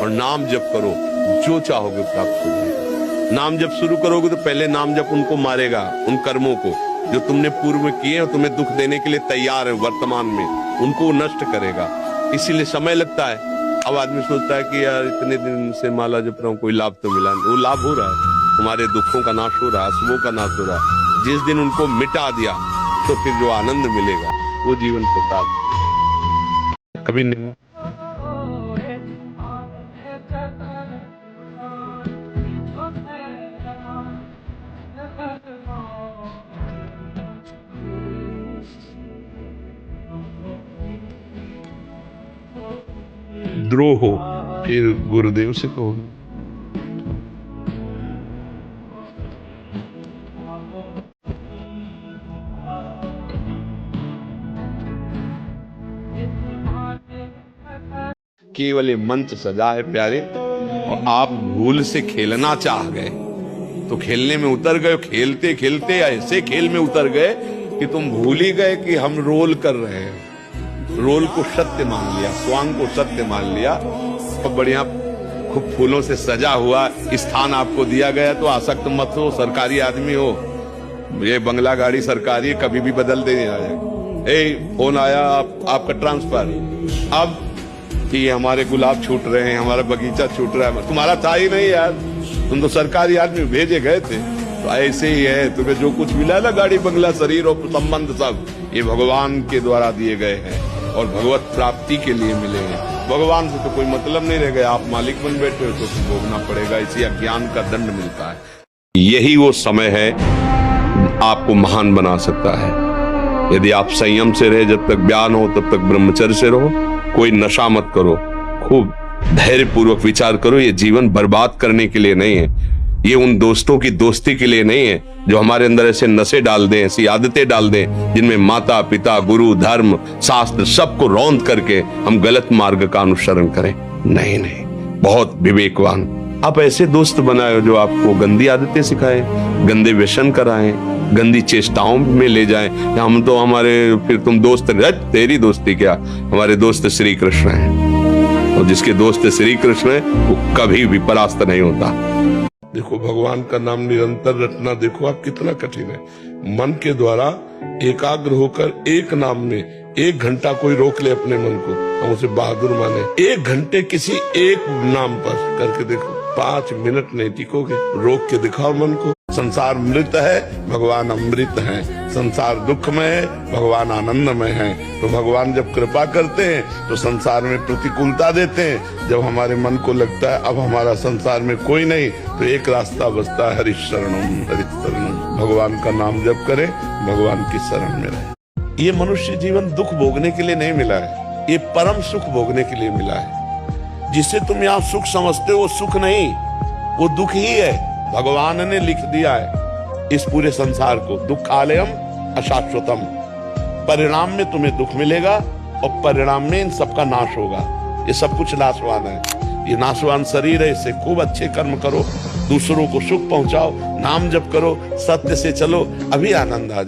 और नाम जप करो, जो चाहोगे प्राप्त हो जाएगा। नाम जप शुरू करोगे तो पहले नाम जप उनको मारेगा, उन कर्मों को जो तुमने पूर्व में किए और तुम्हें दुख देने के लिए तैयार है वर्तमान में, उनको वो नष्ट करेगा। इसीलिए समय लगता है। अब आदमी सोचता है कि यार इतने दिन से माला जप रहा हूँ, कोई लाभ तो मिला नहीं। वो लाभ हो रहा है, तुम्हारे दुखों का नाश हो रहा है, अशुभों का नाश हो रहा है। जिस दिन उनको मिटा दिया तो फिर जो आनंद मिलेगा वो जीवन प्रसाद कभी नहीं। द्रोह हो फिर गुरुदेव से कहो। केवल ये मंच सजा है प्यारे, और आप भूल से खेलना चाह गए तो खेलने में उतर गए। खेलते खेलते ऐसे खेल में उतर गए कि तुम भूल ही गए कि हम रोल कर रहे हैं। रोल को सत्य मान लिया, स्वांग को सत्य मान लिया। और बढ़िया खूब फूलों से सजा हुआ स्थान आपको दिया गया तो आसक्त मत हो। सरकारी आदमी हो, ये बंगला गाड़ी सरकारी, कभी भी बदल देने आ जाए। फोन आया आपका ट्रांसफर, अब कि हमारे गुलाब छूट रहे हैं, हमारा बगीचा छूट रहा है। तुम्हारा था ही नहीं यार, तुम तो सरकारी आदमी भेजे गए थे। तो ऐसे ही है, तुम्हें जो कुछ मिला ना, गाड़ी बंगला शरीर और संबंध, सब ये भगवान के द्वारा दिए गए हैं और भगवत प्राप्ति के लिए मिले हैं। भगवान से तो कोई मतलब नहीं रह गया। आप मालिक बन बैठे हो तो भोगना पड़ेगा। इसी अज्ञान का दंड मिलता है। यही वो समय है आपको महान बना सकता है। यदि आप संयम से रहे, जब तक ज्ञान हो तब तक ब्रह्मचर्य से रहो। कोई नशा मत करो, खूब धैर्य पूर्वक विचार करो। ये जीवन बर्बाद करने के लिए नहीं है, ये उन दोस्तों की दोस्ती के लिए नहीं है जो हमारे अंदर ऐसे नशे डाल दें, ऐसी आदतें डाल दें जिनमें माता पिता गुरु धर्म शास्त्र सबको रौंद करके हम गलत मार्ग का अनुसरण करें। नहीं नहीं, बहुत विवेकवान आप ऐसे दोस्त बनाए जो आपको गंदी आदतें सिखाएं, गंदे व्यसन कराएं, गंदी चेष्टाओं में ले जाएं। हम तो हमारे फिर तुम दोस्त, तेरी दोस्ती क्या, हमारे दोस्त श्री कृष्ण हैं और जिसके दोस्त श्री कृष्ण है वो कभी भी परास्त नहीं होता। देखो भगवान का नाम निरंतर रटना, देखो आप कितना कठिन है। मन के द्वारा एकाग्र होकर एक नाम में 1 घंटा कोई रोक ले अपने मन को, हम उसे बहादुर माने। 1 घंटे किसी एक नाम पर करके देखो, 5 मिनट नहीं टिकोगे। रोक के दिखाओ मन को। संसार मृत है, भगवान अमृत है। संसार दुखमय है, भगवान आनंदमय है। तो भगवान जब कृपा करते हैं तो संसार में प्रतिकूलता देते हैं। जब हमारे मन को लगता है अब हमारा संसार में कोई नहीं, तो एक रास्ता बचता है, हरिशरणम हरिशरणम। भगवान का नाम जप करें, भगवान की शरण में रहे। ये मनुष्य जीवन दुख भोगने के लिए नहीं मिला है, ये परम सुख भोगने के लिए मिला है। जिसे तुम यहाँ सुख समझते हो वो सुख नहीं, वो दुख ही है। भगवान ने लिख दिया है इस पूरे संसार को, दुखालयम अशाश्वतम। परिणाम में तुम्हें दुख मिलेगा और परिणाम में इन सबका नाश होगा। ये सब कुछ नाशवान है, ये नाशवान शरीर है। इससे खूब अच्छे कर्म करो, दूसरों को सुख पहुंचाओ, नाम जप करो, सत्य से चलो, अभी आनंद आ जाए।